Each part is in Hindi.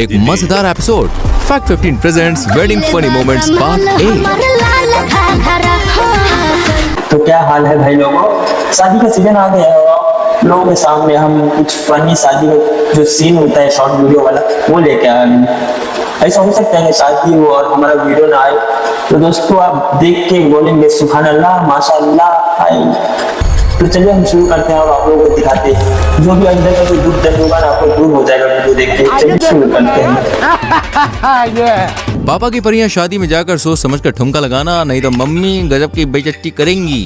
एक मजेदार episode fact 15 presents wedding funny moments part 8। तो क्या हाल है भाई लोगों, शादी का सीजन आ गया है और लोगों के सामने हम कुछ फनी शादी का जो सीन होता है शॉर्ट वीडियो वाला वो लेके आए हैं। ऐसा हो सकता है कि शादी हो और हमारा वीडियो ना आए, तो दोस्तों आप देख के बोलेंगे सुभान अल्लाह माशाअल्लाह आए। तो चलिए हम शुरू करते हैं और आप लोगों को दिखाते हैं जो भी अंदर का कोई दुख दर्द होगा ना आपको दूर हो जाएगा वीडियो देख के। चलिए शुरू करते हैं। पापा की परियां शादी में जाकर सोच समझ कर ठुमका लगाना, नहीं तो मम्मी गजब की बेइज्जती करेंगी।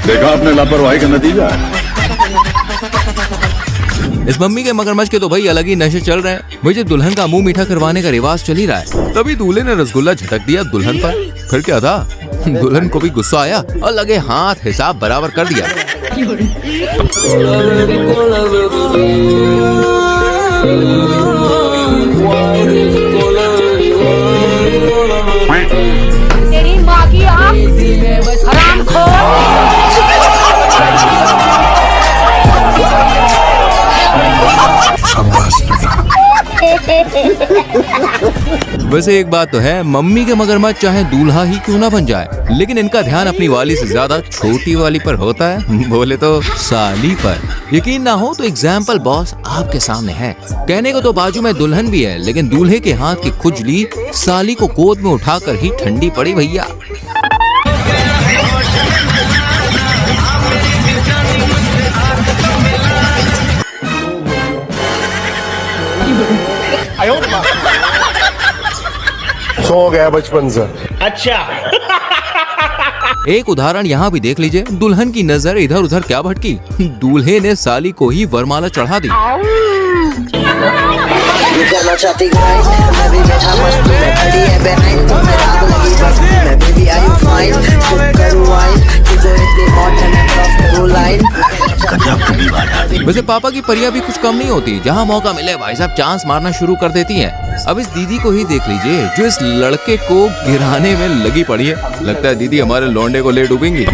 देखा आपने लापरवाही का नतीजा। इस मम्मी के मगरमच्छ के तो भाई अलग ही नशे चल रहे हैं। मुझे दुल्हन का मुंह मीठा करवाने का रिवाज चल ही रहा है, तभी दूल्हे ने रसगुल्ला झटक दिया दुल्हन पर। फिर क्या था, दुल्हन को भी गुस्सा आया और लगे हाथ हिसाब बराबर कर दिया। तेरी माँ की आँख हरामखोर। वैसे एक बात तो है, मम्मी के मगरमच्छ चाहे दूल्हा ही क्यों ना बन जाए, लेकिन इनका ध्यान अपनी वाली से ज्यादा छोटी वाली पर होता है, बोले तो साली पर। यकीन ना हो तो एग्जाम्पल बॉस आपके सामने है। कहने को तो बाजू में दुल्हन भी है, लेकिन दूल्हे के हाथ की खुजली साली को गोद में उठाकर ही ठंडी पड़ी भैया। सो गया बचपन से। अच्छा एक उदाहरण यहाँ भी देख लीजिए। दुल्हन की नजर इधर उधर क्या भटकी, दूल्हे ने साली को ही वरमाला चढ़ा दी। वैसे पापा की परियां भी कुछ कम नहीं होती, जहाँ मौका मिले भाई साहब चांस मारना शुरू कर देती हैं। अब इस दीदी को ही देख लीजिए जो इस लड़के को गिराने में लगी पड़ी है। लगता है दीदी हमारे लौंडे को ले डूबेंगी।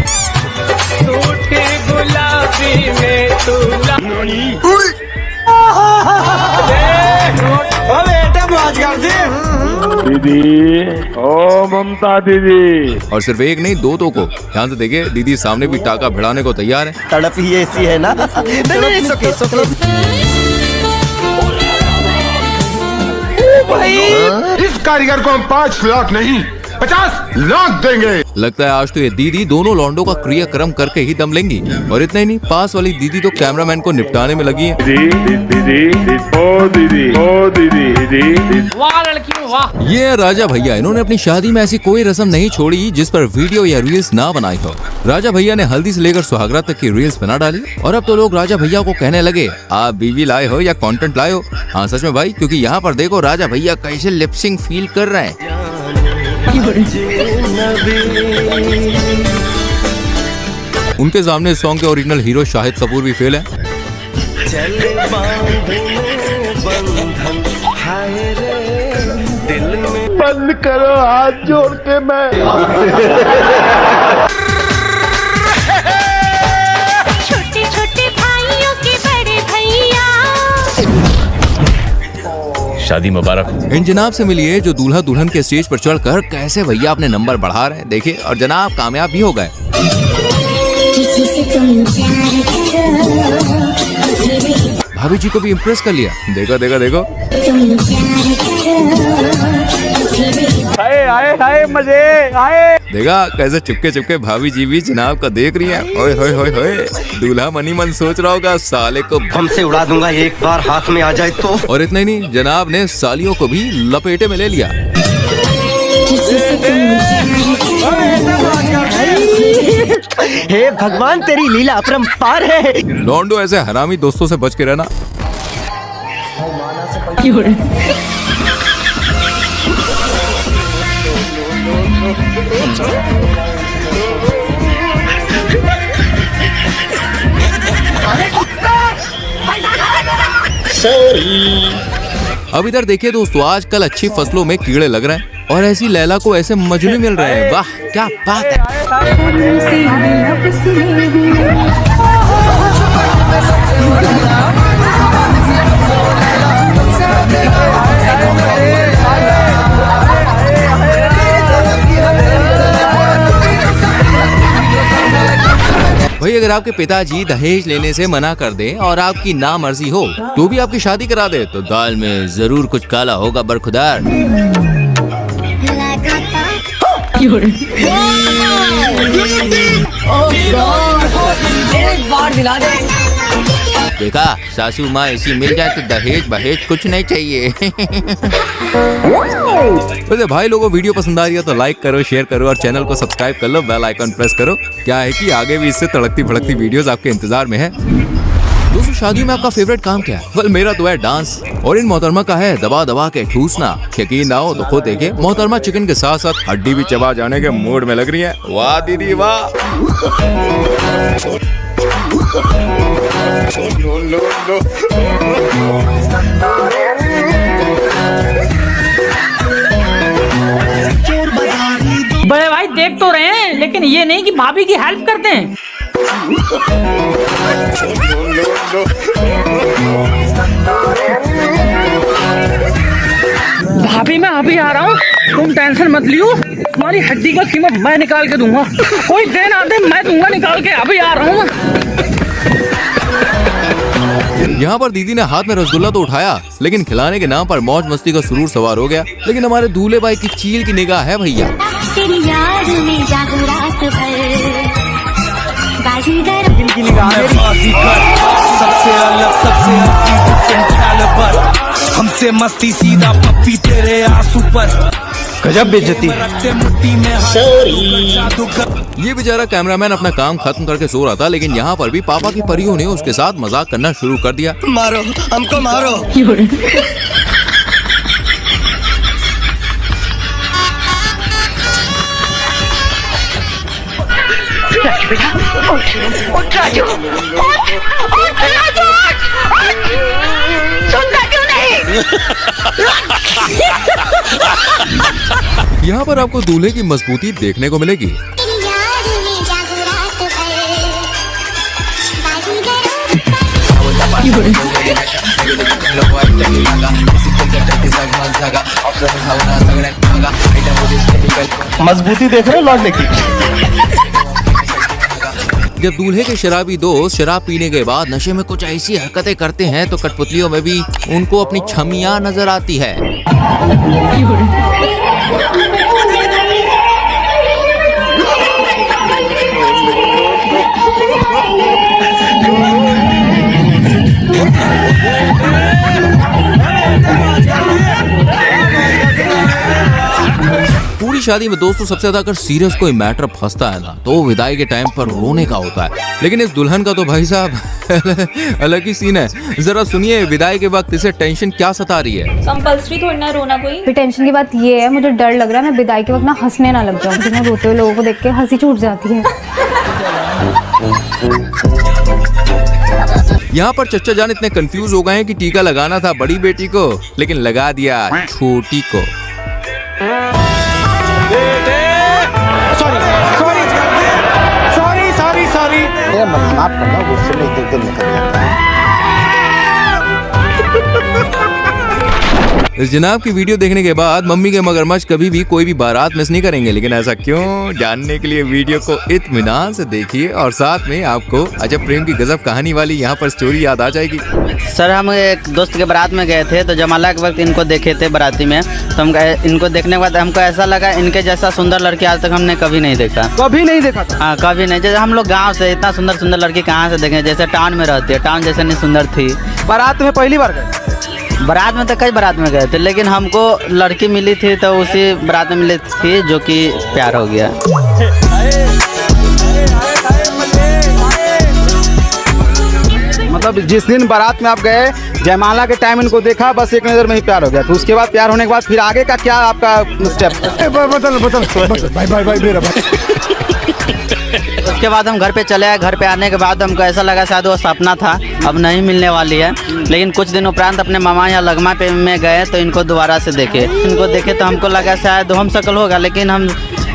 दीदी, ओ ममता दीदी। और सिर्फ एक नहीं, दो को ध्यान से देखिए, दीदी सामने भी टाका भिड़ाने को तैयार है। तड़प ही ऐसी है ना। भाई इस कारीगर को हम 5 लाख नहीं 50 लाख देंगे। लगता है आज तो ये दीदी दोनों लौंडों का क्रियाक्रम करके ही दम लेंगी। और इतना ही नहीं, पास वाली दीदी तो कैमरामैन को निपटाने में लगी है। वाह लड़की वाह। ये राजा भैया, इन्होंने अपनी शादी में ऐसी कोई रस्म नहीं छोड़ी जिस पर वीडियो या रील्स ना बनाई हो। राजा भैया ने हल्दी से लेकर सुहागरात तक की रील्स बना डाली और अब तो लोग राजा भैया को कहने लगे आप बीवी लाए हो या कंटेंट लाए हो। हाँ सच में भाई, क्योंकि यहाँ पर देखो राजा भैया कैसे लिपसिंग फील कर रहे हैं। उनके सामने सॉन्ग के ओरिजिनल हीरो शाहिद कपूर भी फेल है। बंद करो हाथ जोड़ के मैं। छोटे छोटे भाइयों के बड़े भैया। शादी मुबारक। इन जनाब से मिलिए जो दूल्हा दुल्हन के स्टेज पर चढ़कर कैसे भैया अपने नंबर बढ़ा रहे हैं, देखिए। और जनाब कामयाब भी हो गए। भाभी जी को भी इम्प्रेस कर लिया। देखो देखो देखो, आए आए मजे आए। देखा कैसे चुपके चुपके भाभी जी भी जनाब का देख रही है। ओए होए होए होए, दूल्हा मनी मन सोच रहा होगा साले को हमसे उड़ा दूंगा एक बार हाथ में आ जाए तो। और इतना ही नहीं, जनाब ने सालियों को भी लपेटे में ले लिया। हे भगवान तेरी लीला अपरंपार है। लौंडो ऐसे हरामी दोस्तों से बच के रहना। अब इधर देखिए दोस्तों, आजकल अच्छी फसलों में कीड़े लग रहे हैं और ऐसी लैला को ऐसे मजनू मिल रहे हैं। वाह क्या बात है। भाई अगर आपके पिताजी दहेज लेने से मना कर दे और आपकी ना मर्जी हो तो भी आपकी शादी करा दे तो दाल में जरूर कुछ काला होगा बरखुदार। एक बार दिला दे। देखा, सासू माँ ऐसी मिल जाए तो दहेज बहेज कुछ नहीं चाहिए। वैसे भाई लोगों, वीडियो पसंद आ रही है तो लाइक करो, शेयर करो और चैनल को सब्सक्राइब कर लो, बेल आइकन प्रेस करो। क्या है कि आगे भी इससे तड़कती भड़कती वीडियोस आपके इंतजार में है। दोस्तों, शादी में आपका फेवरेट काम क्या है? वेल, मेरा तो है डांस और इन मोहतरमा का है दबा दबा के ठूसना। यकीन ना हो तो खुद देखिए, मोहतरमा चिकन के साथ साथ हड्डी भी चबा जाने के मूड में लग रही है। वाह दीदी वाह। बड़े भाई देख तो रहे हैं, लेकिन ये नहीं कि भाभी की हेल्प करते हैं। भाभी मैं अभी आ रहा हूँ, तुम टेंशन मत लियो। तुम्हारी हड्डी का कीमत मैं निकाल के दूंगा। कोई देन आते मैं दूंगा निकाल के। अभी आ रहा हूँ मैं। यहाँ पर दीदी ने हाथ में रसगुल्ला तो उठाया, लेकिन खिलाने के नाम पर मौज मस्ती का सुरूर सवार हो गया। लेकिन हमारे दूल्हे भाई की चील की निगाह है भैया। तेरी याद में जागूं रात भर, बाजीगर इनकी निगाह सबसे अलग सबसे हमसे मस्ती सीधा पप्पी तेरे आंसू पर गजब बेइज्जती। ये बेचारा कैमरामैन अपना काम खत्म करके सो रहा था, लेकिन यहाँ पर भी पापा की परियों ने उसके साथ मजाक करना शुरू कर दिया। मारो हमको मारो। उठ राजू, उठ राजू, सुनता क्यों नहीं? यहाँ पर आपको दूल्हे की मजबूती देखने को मिलेगी। तेरी याद में जागूं रात भर, मजबूती देख रहे हो लौटने की। जब दूल्हे के शराबी दोस्त शराब पीने के बाद नशे में कुछ ऐसी हरकतें करते हैं तो कठपुतलियों में भी उनको अपनी छमियां नजर आती है। पूरी शादी में दोस्तों सबसे ज्यादा अगर सीरियस कोई मैटर फंसता है ना तो विदाई के टाइम पर रोने का होता है। लेकिन इस दुल्हन का तो भाई साहब अलग ही सीन है। जरा सुनिए विदाई के वक्त इसे टेंशन क्या सता रही है। कंपल्सरी थोड़ी ना रोना कोई। फिर टेंशन की बात ये है, मुझे डर लग रहा है मैं विदाई के वक्त ना हंसने ना लग जाऊं। मुझे ना रोते हुए लोगों को देख के हंसी छूट जाती है। यहाँ पर चच्चा जान इतने कंफ्यूज हो गए हैं कि टीका लगाना था बड़ी बेटी को, लेकिन लगा दिया छोटी को। सॉरी माफ करना, गुस्से में एक दिन निकल जाता है। इस जनाब की वीडियो देखने के बाद मम्मी के मगरमच्छ कभी भी कोई भी बारात मिस नहीं करेंगे। लेकिन ऐसा क्यों, जानने के लिए वीडियो को इत्मीनान से देखिए और साथ में आपको अजब प्रेम की गजब कहानी वाली यहाँ पर स्टोरी याद आ जाएगी। सर हम एक दोस्त के बारात में गए थे तो जमाला के वक्त इनको देखे थे बाराती में, तो हम इनको देखने के बाद हमको ऐसा लगा इनके जैसा सुंदर लड़की आज तक हमने कभी नहीं देखा। कभी नहीं देखा था? हाँ कभी नहीं। जैसे हम लोग गाँव से इतना सुंदर सुंदर लड़की कहाँ से देखें, जैसे टाउन में रहती है, टाउन जैसे नहीं सुंदर थी। बारात में पहली बार गए? बारात में तो कई बारात में गए थे, लेकिन हमको लड़की मिली थी तो उसी बारात में मिली थी जो कि प्यार हो गया। मतलब जिस दिन बारात में आप गए, जयमाला के टाइम इनको देखा, बस एक नज़र में ही प्यार हो गया। तो उसके बाद प्यार होने के बाद फिर आगे का क्या आपका स्टेप? बदल भाई मेरा भाई। उसके बाद हम घर पे चले आए। घर पे आने के बाद हमको ऐसा लगा शायद वो सपना था, अब नहीं मिलने वाली है। लेकिन कुछ दिन उपरांत अपने मामा यहाँ लगमा पे में गए तो इनको दोबारा से देखे। इनको देखे तो हमको लगा शायद हम शकल होगा, लेकिन हम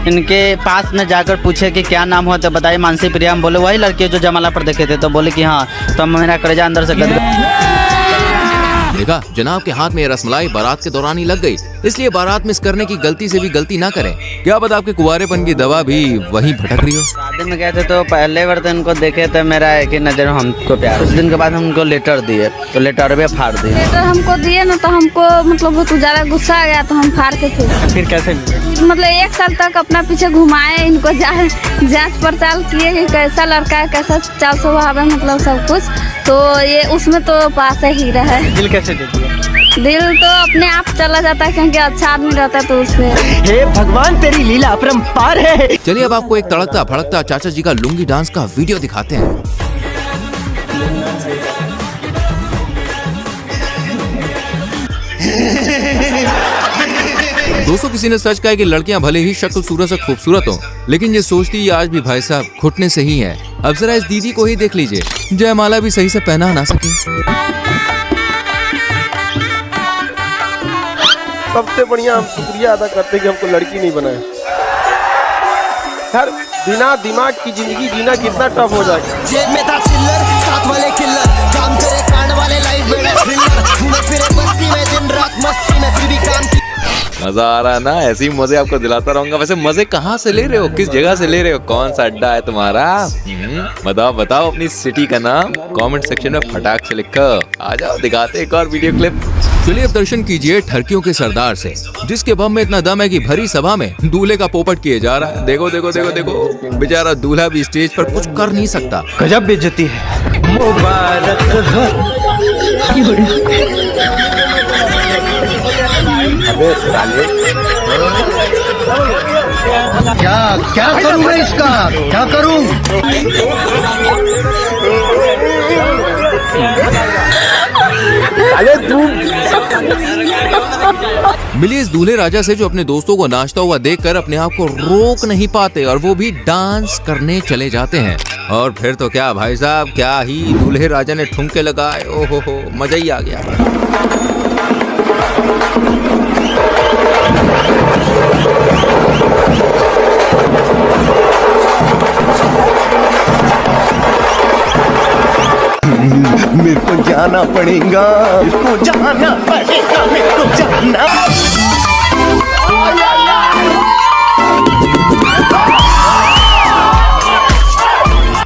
इनके पास में जाकर पूछे कि क्या नाम हो, तो बताइए मानसी प्रिया। हम बोले वही लड़की जो जमाला पर देखे थे, तो बोले कि हाँ। तो मेरा कलेजा अंदर से गदगद। देखा, जनाब के हाथ में ये रसमलाई बारात के दौरान ही लग गई, इसलिए बारात मिस करने की गलती से भी गलती ना करें। क्या पता आपके कुंवारेपन की दवा भी वहीं भटक रही हो। शादी में गए थे तो पहले बार तो इनको देखे थे, मेरा एक ही नजर हमको प्यार। कुछ दिन के बाद हमको लेटर दिए, तो लेटर भी फाड़ दिए। लेटर हमको दिए ना, तो हमको मतलब बहुत ज्यादा गुस्सा आ गया, तो हम फाड़ के फिर कैसे मतलब 1 साल तक अपना पीछे घुमाए, इनको जांच पड़ताल किए कि कैसा लड़का है, कैसा चाल स्वभाव है, मतलब सब कुछ। तो ये उसमें तो पास ही रहा। दिल कैसे दे दिया? दिल तो अपने आप चला जाता है, क्योंकि अच्छा आदमी रहता है तो उसमें। हे भगवान, तेरी लीला अपरंपार है। चलिए अब आपको एक तड़कता भड़कता चाचा जी का लुंगी डांस का वीडियो दिखाते हैं। दोस्तों, किसी ने सच कहा है कि लड़कियां भले ही शक्ल सूरत से खूबसूरत हो, लेकिन ये सोचती है आज भी भाई साहब घुटने से ही है। अब जरा इस दीदी को ही देख लीजिए, जयमाला भी सही से पहना ना सके। सबसे बढ़िया हम शुक्रिया अदा करते हैं कि हमको लड़की नहीं बनाए। यार बिना दिमाग की जिंदगी जीना कितना टफ हो जाएगा। जेब में था चिल्लर, साथ वाले किल्लर, काम करे कांड वाले, लाइफ में थ्रिलर, घूमे फिरे बस्ती में दिन रात मस्ती में, फिर भी काम की। मजा आ रहा है ना? ऐसे ही मजे आपको दिलाता रहूंगा। वैसे मजे कहाँ से ले रहे हो, किस जगह से ले रहे हो, कौन सा अड्डा है तुम्हारा? बताओ बताओ अपनी सिटी का नाम कमेंट सेक्शन में फटाक से लिखो। आ जाओ दिखाते एक और वीडियो क्लिप। चलिए अब दर्शन कीजिए ठरकियों के सरदार से, जिसके बम में इतना दम है कि भरी सभा में दूल्हे का पोपट किए जा रहा है। देखो देखो देखो देखो, बेचारा दूल्हा भी स्टेज पर कुछ कर नहीं सकता। गजब बेइज्जती है। मुबारक अबे साले, क्या करूं मैं इसका, क्या करूं? अरे तू मिली इस दूल्हे राजा से जो अपने दोस्तों को नाचता हुआ देखकर अपने आप को रोक नहीं पाते, और वो भी डांस करने चले जाते हैं। और फिर तो क्या भाई साहब, क्या ही दूल्हे राजा ने ठुमके लगाए। ओहो हो, मजा ही आ गया। मेरे को जाना पड़ेगा, इसको जाना पड़ेगा, मेरे को जाना।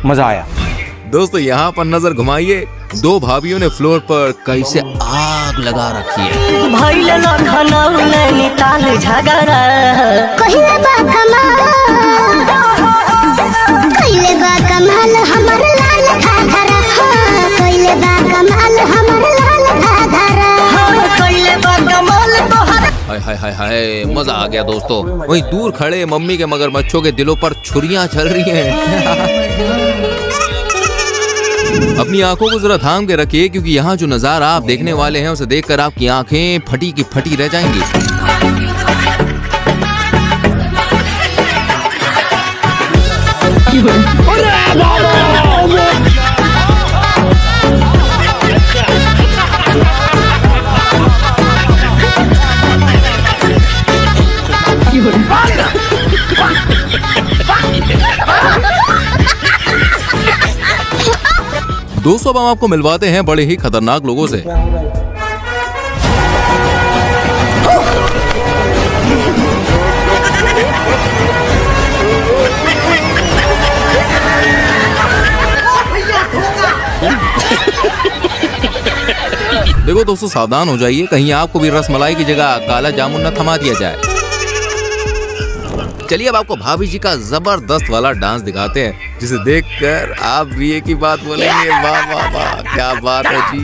मजा आया। दोस्तों यहाँ पर नजर घुमाइए, दो भाभियों ने फ्लोर पर कैसे आग लगा रखी है। भाई लेना खाना नैनीताल झगड़ा कहिले बा कमाल हमर लाल घाघरा, कहिले बा कमाल हमर लाल घाघरा, कहिले बा कमाल तोहर। हाय हाय हाय हाय, मजा आ गया दोस्तों। वहीं दूर खड़े मम्मी के मगरमच्छों के दिलों पर छुरियां चल रही हैं। अपनी आंखों को जरा थाम के रखिए, क्योंकि यहाँ जो नजारा आप देखने वाले हैं उसे देखकर आपकी आंखें फटी की फटी रह जाएंगी। दोस्तों, अब हम आपको मिलवाते हैं बड़े ही खतरनाक लोगों से। देखो दोस्तों, सावधान हो जाइए, कहीं आपको भी रसमलाई की जगह काला जामुन न थमा दिया जाए। चलिए अब आपको भाभी जी का जबरदस्त वाला डांस दिखाते हैं, जिसे देखकर आप भी एक ही बात बोलेंगे, वाह वाह वाह, क्या बात है जी।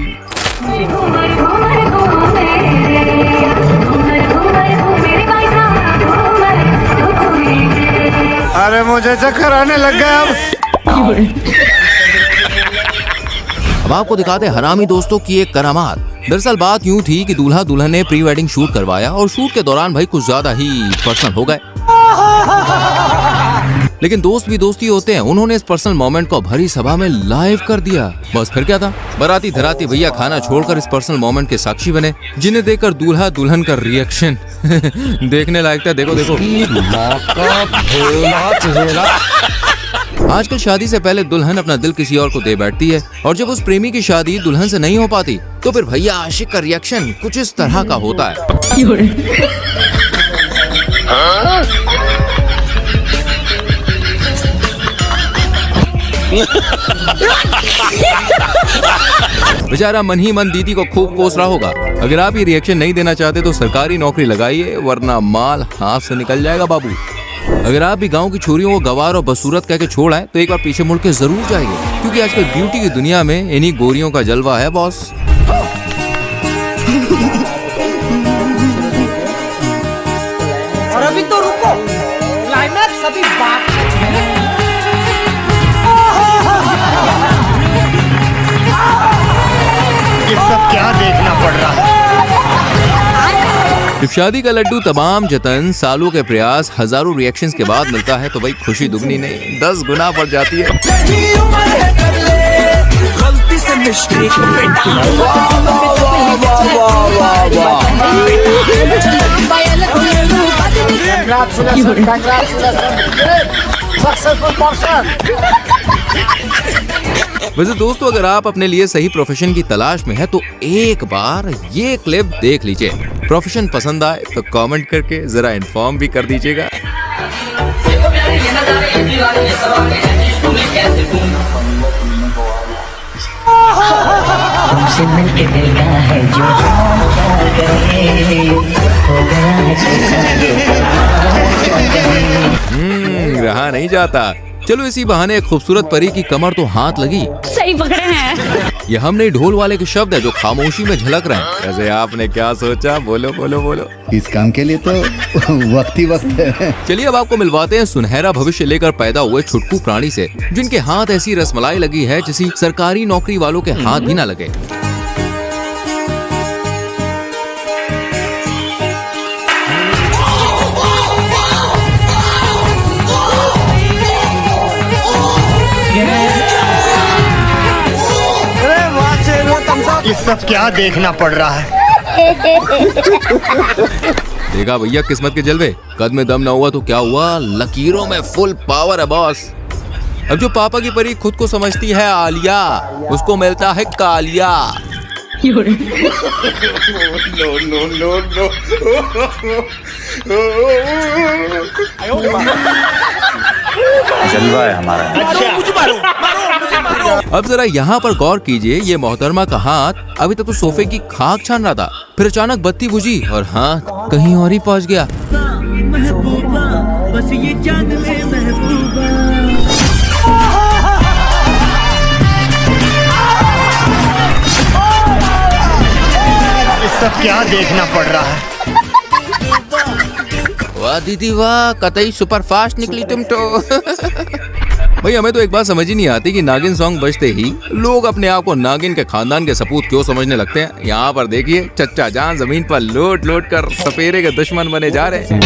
अरे मुझे चक्कर आने लग गया अब आपको दिखाते हैं हरामी दोस्तों की एक करामात। दरअसल बात यूं थी कि दूल्हा दुल्हन ने प्री वेडिंग शूट करवाया, और शूट के दौरान भाई कुछ ज्यादा ही पर्सनल हो गए। लेकिन दोस्त भी दोस्ती होते हैं, उन्होंने इस पर्सनल मोमेंट को भरी सभा में लाइव कर दिया। बस फिर क्या था, बाराती धराती भैया खाना छोड़कर इस पर्सनल मोमेंट के साक्षी बने, जिन्हें देखकर दूल्हा दुल्हन का रिएक्शन देखने लायक था। देखो देखो। आजकल शादी से पहले दुल्हन अपना दिल किसी और को दे बैठती है, और जब उस प्रेमी की शादी दुल्हन से नहीं हो पाती तो फिर भैया आशिक का रिएक्शन कुछ इस तरह का होता है। बेचारा मन ही मन दीदी को खूब कोस रहा होगा। अगर आप ये रिएक्शन नहीं देना चाहते तो सरकारी नौकरी लगाइए, वरना माल हाथ से निकल जाएगा बाबू। अगर आप भी गांव की छोरियों को गवार और बदसूरत कह के छोड़ आए तो एक बार पीछे मुड़ के जरूर जाइए, क्योंकि आजकल ब्यूटी की दुनिया में इन्हीं गोरियों का जलवा है बॉस। और अभी तो रुको, क्लाइमैक्स अभी बाकी है। ये सब क्या देखना पड़ रहा है? जब शादी का लड्डू तमाम जतन, सालों के प्रयास, हजारों रिएक्शंस के बाद मिलता है तो भाई खुशी दुगनी नहीं 10 गुना बढ़ जाती है। वैसे दोस्तों, अगर आप अपने लिए सही प्रोफेशन की तलाश में है तो एक बार ये क्लिप देख लीजिए। प्रोफेशन पसंद आए तो कमेंट करके जरा इन्फॉर्म भी कर दीजिएगा। तुमसे मिलके देना है जो हो गया रहा नहीं जाता। चलो इसी बहाने एक खूबसूरत परी की कमर तो हाथ लगी। सही पकड़े हैं। ये हमने ढोल वाले के शब्द है जो खामोशी में झलक रहे हैं। वैसे आपने क्या सोचा? बोलो बोलो बोलो। इस काम के लिए तो वक्त ही वक्त है। चलिए अब आपको मिलवाते हैं सुनहरा भविष्य लेकर पैदा हुए छुटकू प्राणी से, जिनके हाथ ऐसी रसमलाई लगी है जिसे सरकारी नौकरी वालों के हाथ भी ना लगे। ये सब क्या देखना पड़ रहा है? देखा भैया किस्मत के जलवे। कद में दम न हुआ तो क्या हुआ, लकीरों में फुल पावर है बॉस। अब जो पापा की परी खुद को समझती है आलिया, उसको मिलता है कालिया। जलवा है हमारा। अब जरा यहाँ पर गौर कीजिए, ये मोहतरमा का हाथ अभी तक तो सोफे की खाक छान रहा था, फिर अचानक बत्ती बुझी और हाथ कहीं और ही पहुँच गया। बस ये जान ले महबूबा। ये सब क्या देखना पड़ रहा है? वाह दीदी वाह, कतई सुपर फास्ट निकली तुम तो। भाई हमें तो एक बात समझ ही नहीं आती कि नागिन सॉन्ग बजते ही लोग अपने आप को नागिन के खानदान के सपूत क्यों समझने लगते हैं। यहाँ पर देखिए चच्चा जान जमीन पर लोट लोट कर सपेरे के दुश्मन बने जा रहे हैं।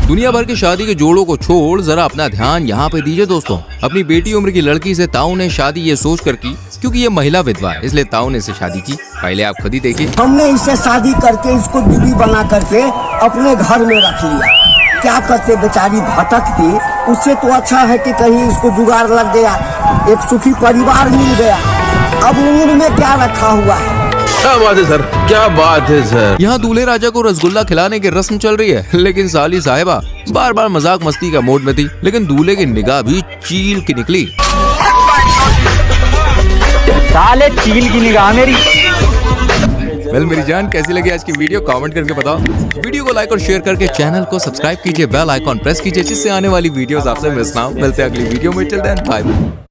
दुनिया भर की शादी के जोड़ों को छोड़ जरा अपना ध्यान यहाँ पे दीजिए दोस्तों। अपनी बेटी उम्र की लड़की से ताऊ ने शादी ये सोच कर की क्योंकि ये महिला विधवा है, इसलिए ताऊ ने इसे शादी की। पहले आप खुद ही देखिए। हमने इसे शादी करके इसको बीवी बना करके अपने घर में रख लिया। क्या करते, बेचारी भटकती, उससे तो अच्छा है कि कहीं इसको जुगाड़ लग गया, एक सुखी परिवार मिल गया। अब उम्र में क्या रखा हुआ है। क्या बात है सर, क्या बात है सर। यहाँ दूल्हे राजा को रसगुल्ला खिलाने की रस्म चल रही है, लेकिन साली साहिबा बार बार मजाक मस्ती का मूड में थी, लेकिन दूल्हे की निगाह भी चील की निकली। साले चील की निगाह मेरी। मेरी जान कैसी लगी आज की वीडियो कमेंट करके बताओ। वीडियो को लाइक और शेयर करके चैनल को सब्सक्राइब कीजिए, बेल आइकॉन प्रेस कीजिए जिससे आने वाली वीडियोस आपसे मिस ना हो। मिलते हैं अगली वीडियो में, टिल देन बाय।